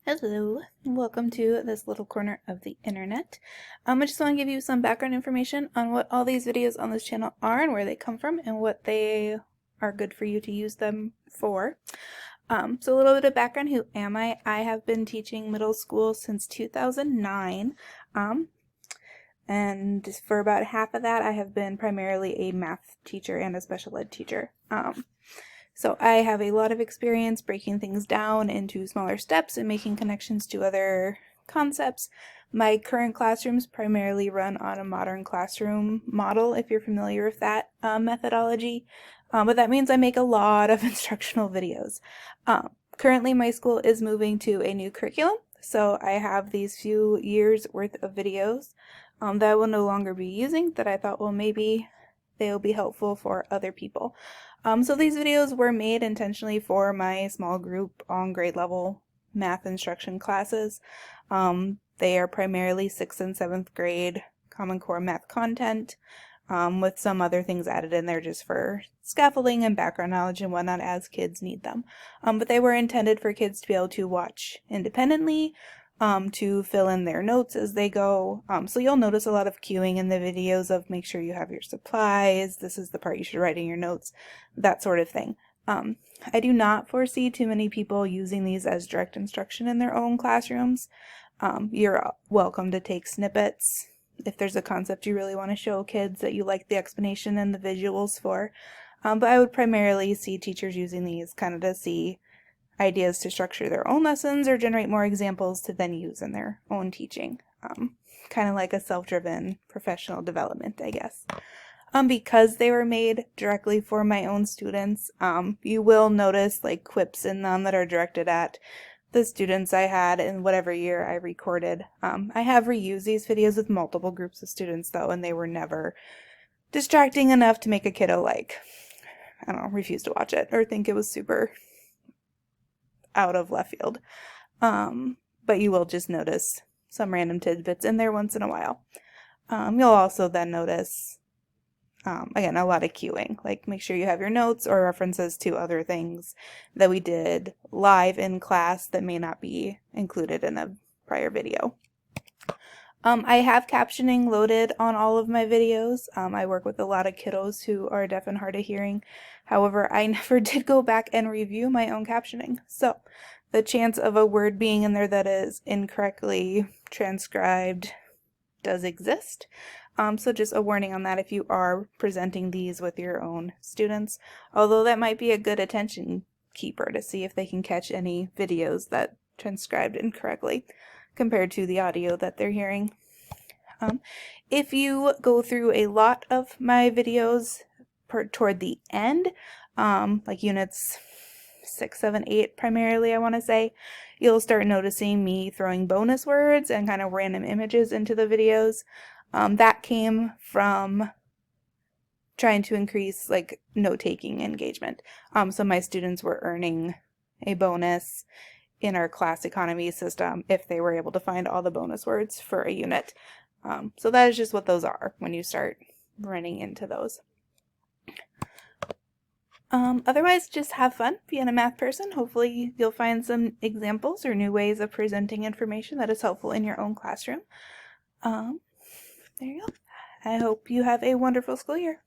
Hello, welcome to this little corner of the internet. I just want to give you some background information on what all these videos on this channel are and where they come from and what they are good for you to use them for. So a little bit of background, who am I? I have been teaching middle school since 2009, and for about half of that I have been primarily a math teacher and a special ed teacher. So I have a lot of experience breaking things down into smaller steps and making connections to other concepts. My current classrooms primarily run on a modern classroom model, if you're familiar with that methodology. But that means I make a lot of instructional videos. Currently my school is moving to a new curriculum, so I have these few years worth of videos that I will no longer be using that I thought, well, maybe they'll be helpful for other people. So these videos were made intentionally for my small group on grade level math instruction classes. They are primarily 6th and 7th grade Common Core math content, with some other things added in there just for scaffolding and background knowledge and whatnot as kids need them. But they were intended for kids to be able to watch independently, to fill in their notes as they go. So you'll notice a lot of cueing in the videos of make sure you have your supplies, this is the part you should write in your notes, that sort of thing. I do not foresee too many people using these as direct instruction in their own classrooms. You're welcome to take snippets if there's a concept you really want to show kids that you like the explanation and the visuals for. But I would primarily see teachers using these kind of to see ideas to structure their own lessons or generate more examples to then use in their own teaching. Kind of like a self-driven professional development, I guess. Because they were made directly for my own students, you will notice like quips in them that are directed at the students I had in whatever year I recorded. I have reused these videos with multiple groups of students though, and they were never distracting enough to make a kiddo I don't know, refuse to watch it or think it was super out of left field. But you will just notice some random tidbits in there once in a while. You'll also then notice, again, a lot of cueing, like make sure you have your notes or references to other things that we did live in class that may not be included in a prior video. I have captioning loaded on all of my videos. I work with a lot of kiddos who are deaf and hard of hearing. However, I never did go back and review my own captioning. So the chance of a word being in there that is incorrectly transcribed does exist. So just a warning on that if you are presenting these with your own students. Although that might be a good attention keeper to see if they can catch any videos that transcribed incorrectly compared to the audio that they're hearing. If you go through a lot of my videos toward the end, like units 6, 7, 8 primarily, I want to say, you'll start noticing me throwing bonus words and kind of random images into the videos. That came from trying to increase like note-taking engagement. So my students were earning a bonus in our class economy system if they were able to find all the bonus words for a unit. So that is just what those are when you start running into those. Otherwise, just have fun being a math person. Hopefully you'll find some examples or new ways of presenting information that is helpful in your own classroom. There you go. I hope you have a wonderful school year.